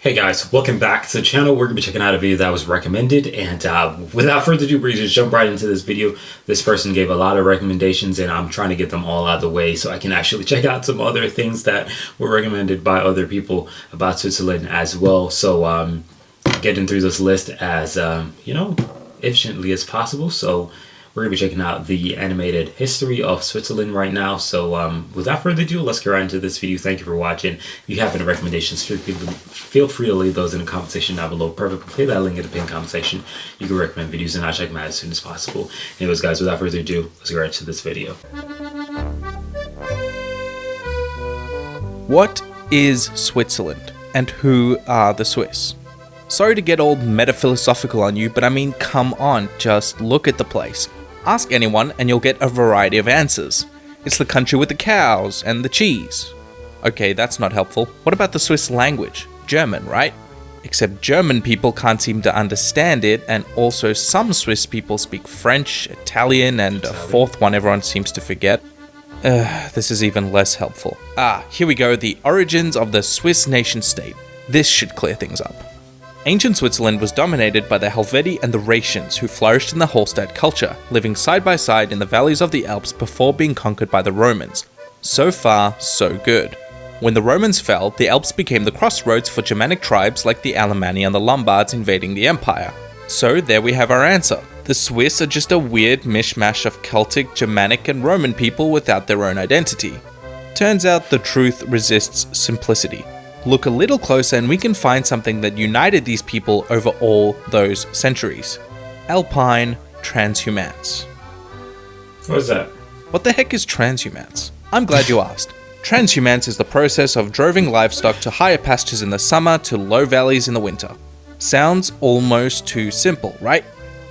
Hey guys, welcome back to the channel. We're going to be checking out a video that was recommended, and without further ado, we just jump right into this video. This person gave a lot of recommendations and I'm trying to get them all out of the way so I can actually check out some other things that were recommended by other people about Switzerland as well. So getting through this list as efficiently as possible. So we're going to be checking out the animated history of Switzerland right now. So without further ado, let's get right into this video. Thank you for watching. If you have any recommendations, feel free to leave those in the comment section down below. Perfect. Click that link in the pinned comment section. You can recommend videos and I'll check them out as soon as possible. Anyways, guys, without further ado, let's get right into this video. What is Switzerland and who are the Swiss? Sorry to get all metaphilosophical on you, but I mean, come on, just look at the place. Ask anyone and you'll get a variety of answers. It's the country with the cows and the cheese. Okay, that's not helpful. What about the Swiss language? German, right? Except German people can't seem to understand it, and also some Swiss people speak French, Italian, and a fourth one everyone seems to forget. This is even less helpful. Here we go, the origins of the Swiss nation-state. This should clear things up. Ancient Switzerland was dominated by the Helvetii and the Rhaetians, who flourished in the Hallstatt culture, living side by side in the valleys of the Alps before being conquered by the Romans. So far, so good. When the Romans fell, the Alps became the crossroads for Germanic tribes like the Alemanni and the Lombards invading the empire. So there we have our answer. The Swiss are just a weird mishmash of Celtic, Germanic, and Roman people without their own identity. Turns out the truth resists simplicity. Look a little closer and we can find something that united these people over all those centuries. Alpine transhumance. What is that? What the heck is transhumance? I'm glad you asked. Transhumance is the process of droving livestock to higher pastures in the summer to low valleys in the winter. Sounds almost too simple, right?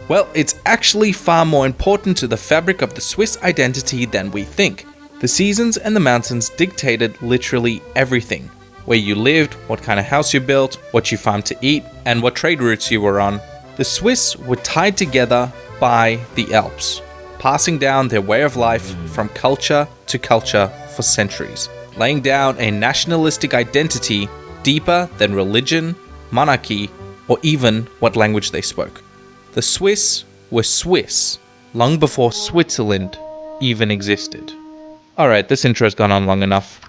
Well, it's actually far more important to the fabric of the Swiss identity than we think. The seasons and the mountains dictated literally everything. Where you lived, what kind of house you built, what you farmed to eat, and what trade routes you were on. The Swiss were tied together by the Alps, passing down their way of life from culture to culture for centuries, laying down a nationalistic identity deeper than religion, monarchy, or even what language they spoke. The Swiss were Swiss long before Switzerland even existed. Alright, this intro's gone on long enough.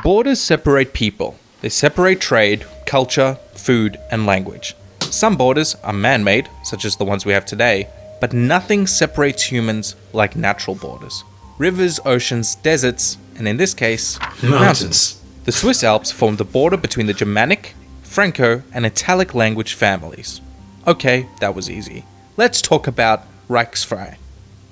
Borders separate people. They separate trade, culture, food, and language. Some borders are man-made, such as the ones we have today, but nothing separates humans like natural borders. Rivers, oceans, deserts, and in this case, mountains. The Swiss Alps form the border between the Germanic, Franco, and Italic language families. Okay, that was easy. Let's talk about Reichsfrei.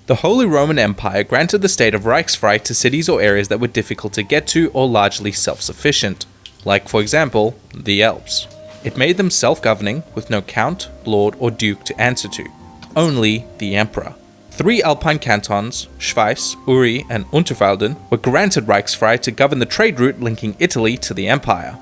The Holy Roman Empire granted the state of Reichsfrei to cities or areas that were difficult to get to or largely self-sufficient, like, for example, the Alps. It made them self-governing, with no count, lord, or duke to answer to, only the emperor. 3 Alpine cantons, Schweiz, Uri, and Unterwalden, were granted Reichsfrei to govern the trade route linking Italy to the empire.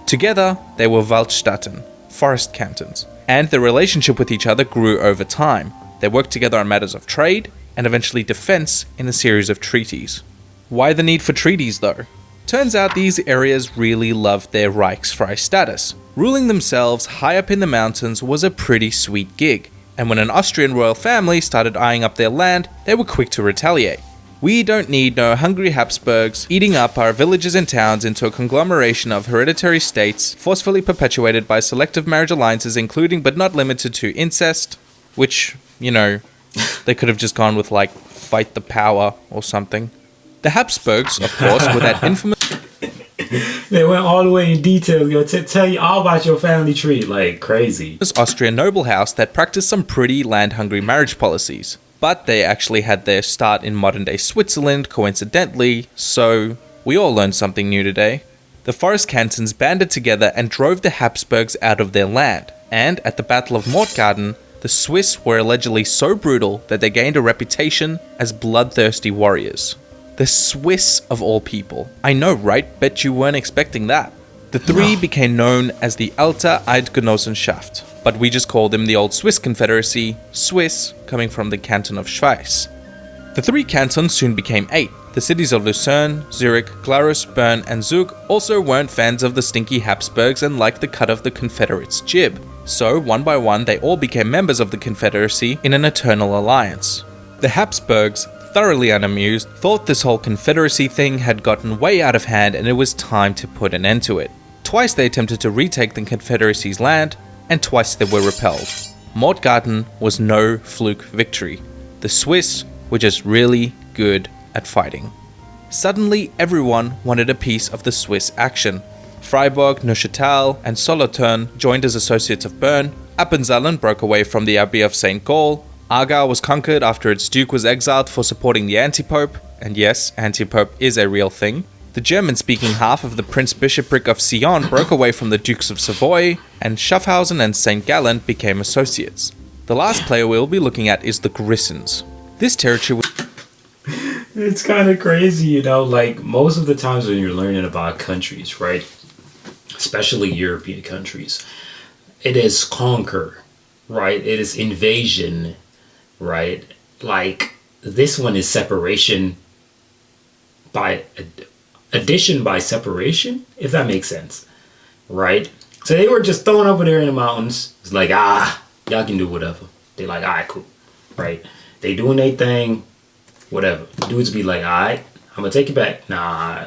Together, they were Waldstaaten, forest cantons, and their relationship with each other grew over time. They worked together on matters of trade, and eventually defense in a series of treaties. Why the need for treaties though? Turns out these areas really loved their Reichsfrei status. Ruling themselves high up in the mountains was a pretty sweet gig, and when an Austrian royal family started eyeing up their land, they were quick to retaliate. We don't need no hungry Habsburgs eating up our villages and towns into a conglomeration of hereditary states forcefully perpetuated by selective marriage alliances including but not limited to incest, which, they could have just gone with, like, fight the power or something. The Habsburgs, of course, were that infamous... They went all the way in detail, tell you all about your family tree, like crazy. Austrian noble house that practiced some pretty land-hungry marriage policies. But they actually had their start in modern-day Switzerland, coincidentally, so we all learned something new today. The forest cantons banded together and drove the Habsburgs out of their land, and at the Battle of Mortgarten, the Swiss were allegedly so brutal that they gained a reputation as bloodthirsty warriors. The Swiss of all people. I know, right? Bet you weren't expecting that. The three became known as the Alte Eidgenossenschaft, but we just call them the Old Swiss Confederacy, Swiss coming from the canton of Schweiz. The three cantons soon became 8. The cities of Lucerne, Zurich, Glarus, Bern, and Zug also weren't fans of the stinky Habsburgs and liked the cut of the Confederates' jib. So, one by one, they all became members of the Confederacy in an eternal alliance. The Habsburgs, thoroughly unamused, thought this whole Confederacy thing had gotten way out of hand and it was time to put an end to it. Twice they attempted to retake the Confederacy's land, and twice they were repelled. Mortgarten was no fluke victory. The Swiss were just really good at fighting. Suddenly, everyone wanted a piece of the Swiss action. Freiburg, Neuchâtel, and Solothurn joined as associates of Bern. Appenzellen broke away from the Abbey of St. Gall. Aargau was conquered after its duke was exiled for supporting the anti-pope. And yes, anti-pope is a real thing. The German-speaking half of the Prince-Bishopric of Sion broke away from the Dukes of Savoy, and Schaffhausen and St. Gallen became associates. The last player we'll be looking at is the Grissens. This territory was... It's kind of crazy, you know, like most of the times when you're learning about countries, right? Especially European countries, it is conquer, right? It is invasion, right? Like this one is separation by addition by separation, if that makes sense, right? So they were just thrown over there in the mountains. It's like, y'all can do whatever. They're like, all right, cool, right? They doing their thing, whatever. Dudes be like, all right, I'm gonna take it back. Nah,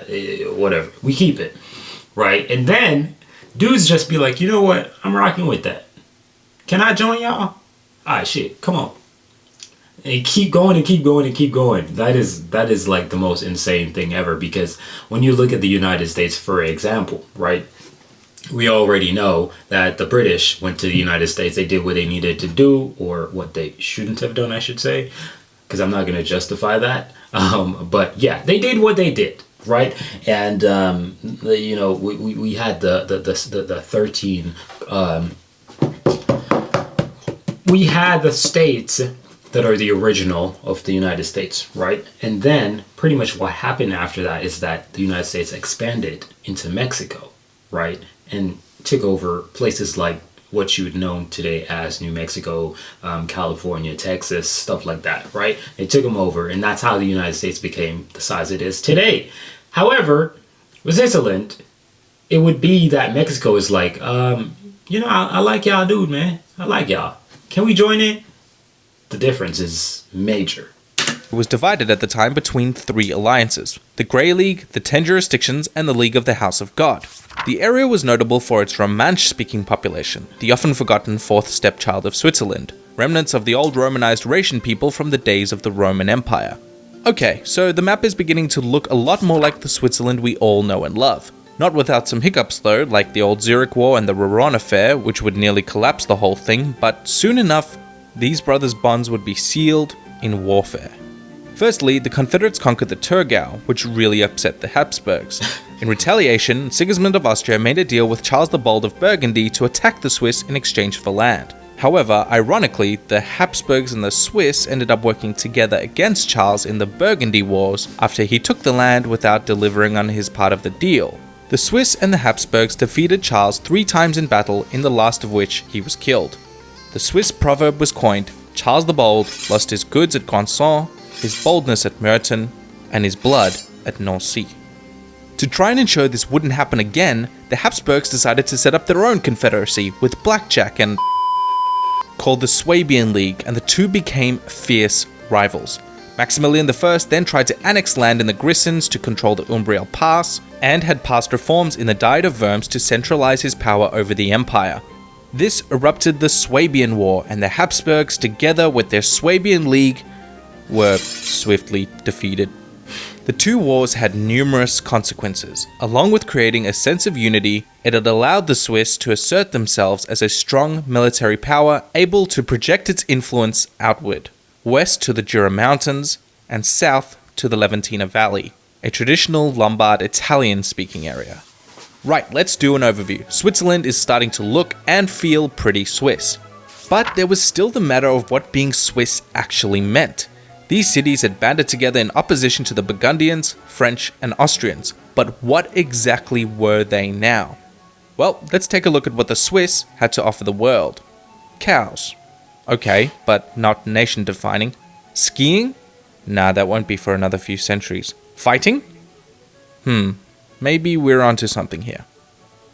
whatever. We keep it, right? And then dudes just be like, you know what? I'm rocking with that. Can I join y'all? All right, shit, come on. And keep going and keep going and keep going. That is like the most insane thing ever, because when you look at the United States, for example, right? We already know that the British went to the United States. They did what they needed to do, or what they shouldn't have done, I should say, because I'm not going to justify that. But yeah, they did what they did, right? And you know, we had the 13. We had the states that are the original of the United States, right? And then pretty much what happened after that is that the United States expanded into Mexico, right? And took over places like what you would know today as New Mexico, California, Texas, stuff like that, right? They took them over, and that's how the United States became the size it is today. However, with Switzerland, it would be that Mexico is like, you know, I like y'all, dude, man. I like y'all. Can we join in? The difference is major. It was divided at the time between 3 alliances: the Grey League, the 10 Jurisdictions, and the League of the House of God. The area was notable for its Romansh-speaking population, the often forgotten 4th stepchild of Switzerland, remnants of the old Romanized Rhaetian people from the days of the Roman Empire. Okay, so the map is beginning to look a lot more like the Switzerland we all know and love. Not without some hiccups though, like the old Zurich War and the Rouen Affair, which would nearly collapse the whole thing, but soon enough, these brothers' bonds would be sealed in warfare. Firstly, the Confederates conquered the Thurgau, which really upset the Habsburgs. In retaliation, Sigismund of Austria made a deal with Charles the Bold of Burgundy to attack the Swiss in exchange for land. However, ironically, the Habsburgs and the Swiss ended up working together against Charles in the Burgundy Wars after he took the land without delivering on his part of the deal. The Swiss and the Habsburgs defeated Charles 3 times in battle, in the last of which he was killed. The Swiss proverb was coined: Charles the Bold lost his goods at Conson, his boldness at Merton, and his blood at Nancy. To try and ensure this wouldn't happen again, the Habsburgs decided to set up their own confederacy with blackjack and called the Swabian League, and the two became fierce rivals. Maximilian I then tried to annex land in the Grissens to control the Umbriel Pass, and had passed reforms in the Diet of Worms to centralize his power over the empire. This erupted the Swabian War, and the Habsburgs, together with their Swabian League, were swiftly defeated. The two wars had numerous consequences. Along with creating a sense of unity, it had allowed the Swiss to assert themselves as a strong military power able to project its influence outward, west to the Jura Mountains and south to the Leventina Valley, a traditional Lombard Italian-speaking area. Right, let's do an overview. Switzerland is starting to look and feel pretty Swiss. But there was still the matter of what being Swiss actually meant. These cities had banded together in opposition to the Burgundians, French, and Austrians. But what exactly were they now? Well, let's take a look at what the Swiss had to offer the world. Cows. Okay, but not nation-defining. Skiing? Nah, that won't be for another few centuries. Fighting? Maybe we're onto something here.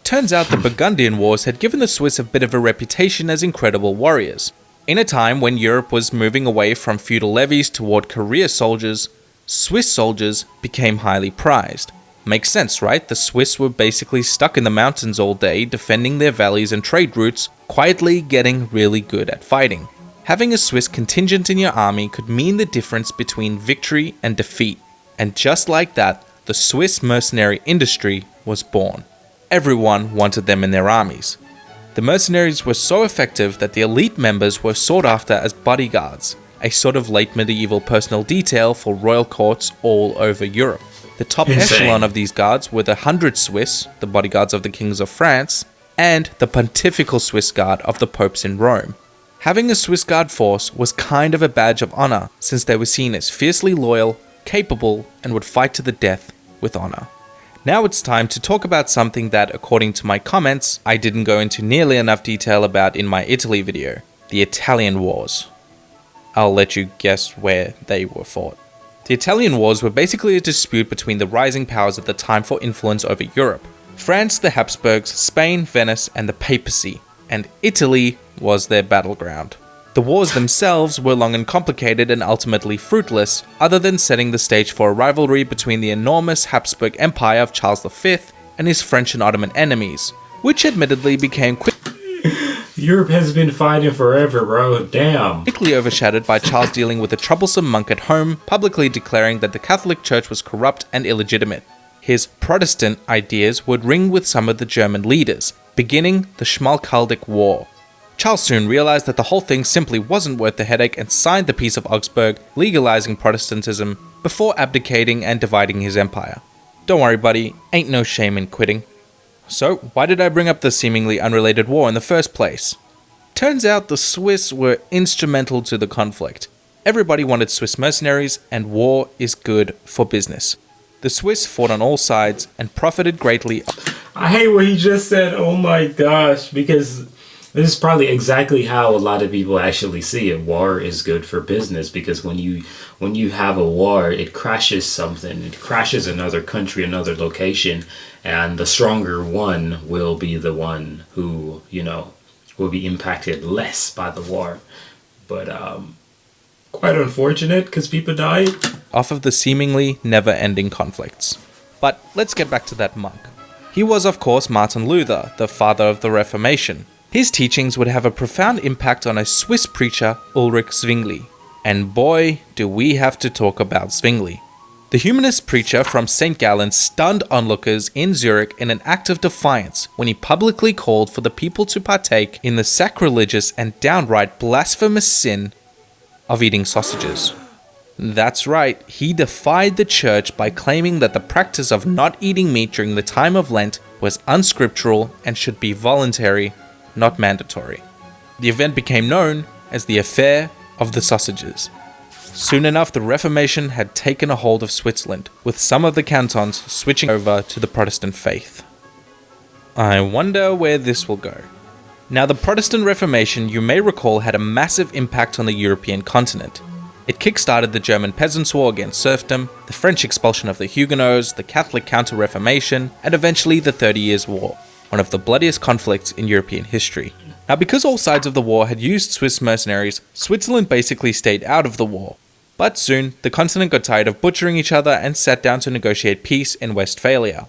Turns out the Burgundian Wars had given the Swiss a bit of a reputation as incredible warriors. In a time when Europe was moving away from feudal levies toward career soldiers, Swiss soldiers became highly prized. Makes sense, right? The Swiss were basically stuck in the mountains all day, defending their valleys and trade routes, quietly getting really good at fighting. Having a Swiss contingent in your army could mean the difference between victory and defeat. And just like that, the Swiss mercenary industry was born. Everyone wanted them in their armies. The mercenaries were so effective that the elite members were sought after as bodyguards, a sort of late medieval personal detail for royal courts all over Europe. The top echelon of these guards were the 100 Swiss, the bodyguards of the kings of France, and the Pontifical Swiss Guard of the popes in Rome. Having a Swiss Guard force was kind of a badge of honor, since they were seen as fiercely loyal, capable, and would fight to the death with honor. Now it's time to talk about something that, according to my comments, I didn't go into nearly enough detail about in my Italy video, the Italian Wars. I'll let you guess where they were fought. The Italian Wars were basically a dispute between the rising powers at the time for influence over Europe. France, the Habsburgs, Spain, Venice, and the papacy, and Italy was their battleground. The wars themselves were long and complicated and ultimately fruitless, other than setting the stage for a rivalry between the enormous Habsburg Empire of Charles V and his French and Ottoman enemies, which admittedly became Europe has been fighting forever, bro. Damn. quickly overshadowed by Charles dealing with a troublesome monk at home, publicly declaring that the Catholic Church was corrupt and illegitimate. His Protestant ideas would ring with some of the German leaders, beginning the Schmalkaldic War. Charles soon realized that the whole thing simply wasn't worth the headache and signed the Peace of Augsburg, legalizing Protestantism, before abdicating and dividing his empire. Don't worry, buddy, ain't no shame in quitting. So, why did I bring up the seemingly unrelated war in the first place? Turns out the Swiss were instrumental to the conflict. Everybody wanted Swiss mercenaries, and war is good for business. The Swiss fought on all sides and profited greatly. I hate what he just said, oh my gosh, because this is probably exactly how a lot of people actually see it. War is good for business because when you have a war, it crashes something. It crashes another country, another location, and the stronger one will be the one who, will be impacted less by the war. But quite unfortunate because people died. Off of the seemingly never-ending conflicts. But let's get back to that monk. He was, of course, Martin Luther, the father of the Reformation. His teachings would have a profound impact on a Swiss preacher, Ulrich Zwingli. And boy, do we have to talk about Zwingli. The humanist preacher from St. Gallen stunned onlookers in Zurich in an act of defiance when he publicly called for the people to partake in the sacrilegious and downright blasphemous sin of eating sausages. That's right, he defied the church by claiming that the practice of not eating meat during the time of Lent was unscriptural and should be voluntary, not mandatory. The event became known as the Affair of the Sausages. Soon enough, the Reformation had taken a hold of Switzerland, with some of the cantons switching over to the Protestant faith. I wonder where this will go. Now, the Protestant Reformation, you may recall, had a massive impact on the European continent. It kick-started the German Peasants' War against serfdom, the French expulsion of the Huguenots, the Catholic Counter-Reformation, and eventually the 30 Years' War, one of the bloodiest conflicts in European history. Now, because all sides of the war had used Swiss mercenaries, Switzerland basically stayed out of the war. But soon, the continent got tired of butchering each other and sat down to negotiate peace in Westphalia.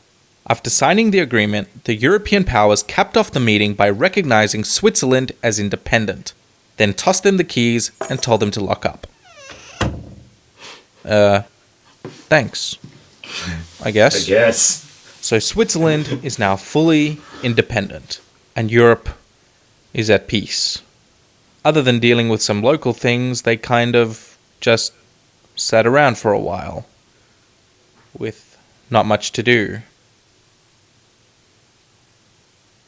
After signing the agreement, the European powers capped off the meeting by recognizing Switzerland as independent, then tossed them the keys and told them to lock up. Thanks. I guess. So Switzerland is now fully independent, and Europe is at peace. Other than dealing with some local things, they kind of just sat around for a while, with not much to do.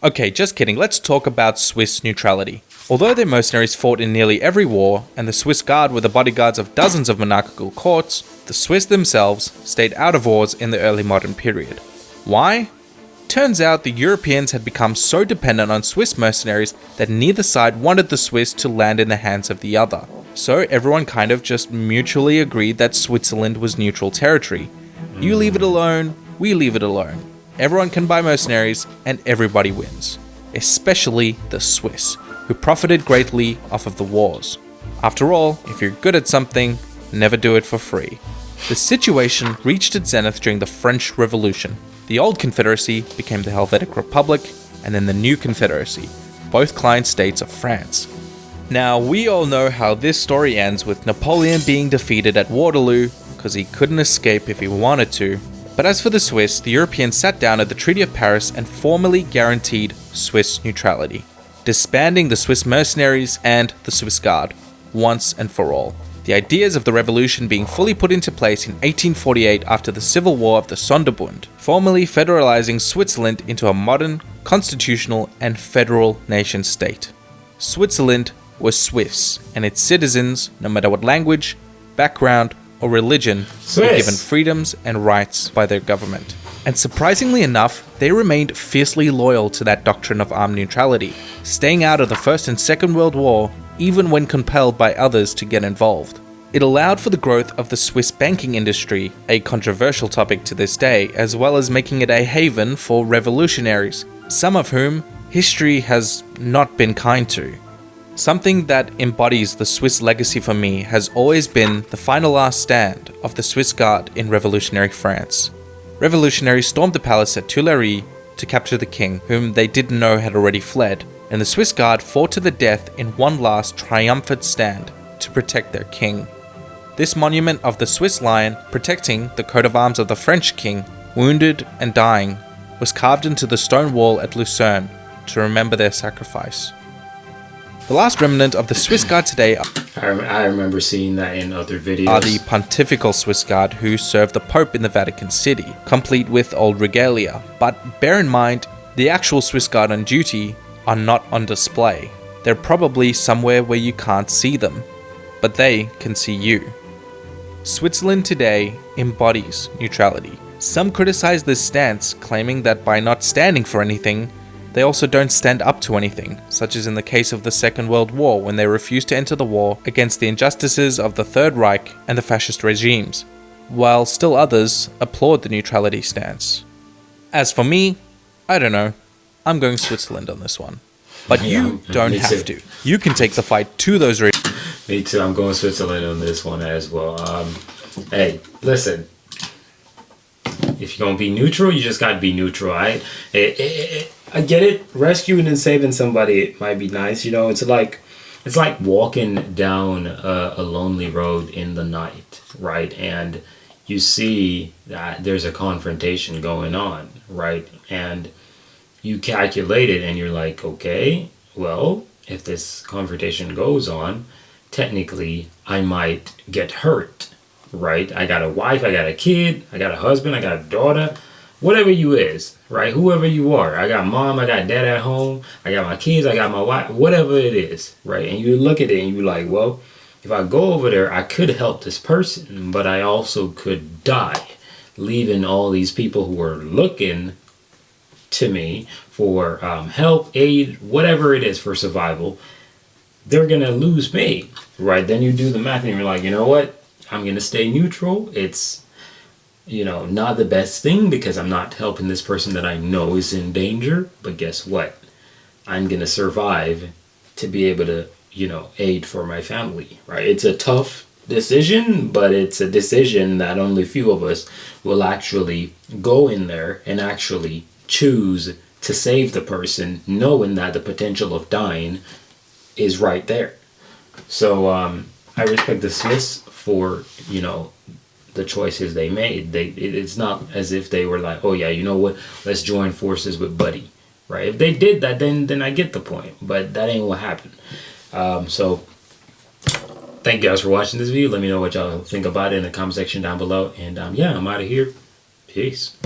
Okay, just kidding, let's talk about Swiss neutrality. Although their mercenaries fought in nearly every war, and the Swiss Guard were the bodyguards of dozens of monarchical courts, the Swiss themselves stayed out of wars in the early modern period. Why? Turns out the Europeans had become so dependent on Swiss mercenaries that neither side wanted the Swiss to land in the hands of the other. So everyone kind of just mutually agreed that Switzerland was neutral territory. You leave it alone, we leave it alone. Everyone can buy mercenaries, and everybody wins. Especially the Swiss, who profited greatly off of the wars. After all, if you're good at something, never do it for free. The situation reached its zenith during the French Revolution. The old Confederacy became the Helvetic Republic, and then the new Confederacy, both client states of France. Now, we all know how this story ends with Napoleon being defeated at Waterloo, because he couldn't escape if he wanted to. But as for the Swiss, the Europeans sat down at the Treaty of Paris and formally guaranteed Swiss neutrality, disbanding the Swiss mercenaries and the Swiss Guard, once and for all. The ideas of the revolution being fully put into place in 1848 after the Civil War of the Sonderbund, formally federalizing Switzerland into a modern, constitutional and federal nation-state. Switzerland was Swiss, and its citizens, no matter what language, background, or religion, were given freedoms and rights by their government. And surprisingly enough, they remained fiercely loyal to that doctrine of armed neutrality, staying out of the First and Second World War even when compelled by others to get involved. It allowed for the growth of the Swiss banking industry, a controversial topic to this day, as well as making it a haven for revolutionaries, some of whom history has not been kind to. Something that embodies the Swiss legacy for me has always been the final last stand of the Swiss Guard in revolutionary France. Revolutionaries stormed the palace at Tuileries to capture the king, whom they didn't know had already fled, and the Swiss Guard fought to the death in one last triumphant stand to protect their king. This monument of the Swiss lion protecting the coat of arms of the French king, wounded and dying, was carved into the stone wall at Lucerne to remember their sacrifice. The last remnant of the Swiss Guard today I remember seeing that in other videos. Are the Pontifical Swiss Guard, who serve the Pope in the Vatican City, complete with old regalia. But bear in mind, the actual Swiss Guard on duty are not on display. They're probably somewhere where you can't see them, but they can see you. Switzerland today embodies neutrality. Some criticize this stance, claiming that by not standing for anything, they also don't stand up to anything, such as in the case of the Second World War when they refused to enter the war against the injustices of the Third Reich and the fascist regimes, while still others applaud the neutrality stance. As for me, I don't know. I'm going Switzerland on this one. But you don't have to. You can take the fight to those regions. Me too, I'm going Switzerland on this one as well. Hey, listen. If you're going to be neutral, you just got to be neutral, right? I get it. Rescuing and saving somebody, it might be nice. You know, it's like walking down a lonely road in the night, right? And you see that there's a confrontation going on, right? And you calculate it and you're like, okay, well, if this confrontation goes on, technically I might get hurt, right? I got a wife, I got a kid, I got a husband, I got a daughter, whatever you is, right? Whoever you are. I got mom, I got dad at home, I got my kids, I got my wife, whatever it is, right? And you look at it and you're like, well, if I go over there, I could help this person, but I also could die, leaving all these people who are looking to me for help, aid, whatever it is for survival. They're going to lose me, right? Then you do the math and you're like, you know what? I'm going to stay neutral. It's, you know, not the best thing because I'm not helping this person that I know is in danger. But guess what? I'm going to survive to be able to, you know, aid for my family, right? It's a tough decision, but it's a decision that only few of us will actually go in there and actually choose to save the person, knowing that the potential of dying is right there. So I respect the Swiss for, you know, the choices they made. It's not as if they were like, oh yeah, you know what, let's join forces with Buddy, right? If they did that, then I get the point, but that ain't what happened. So thank you guys for watching this video. Let me know what y'all think about it in the comment section down below, and yeah, I'm out of here. Peace.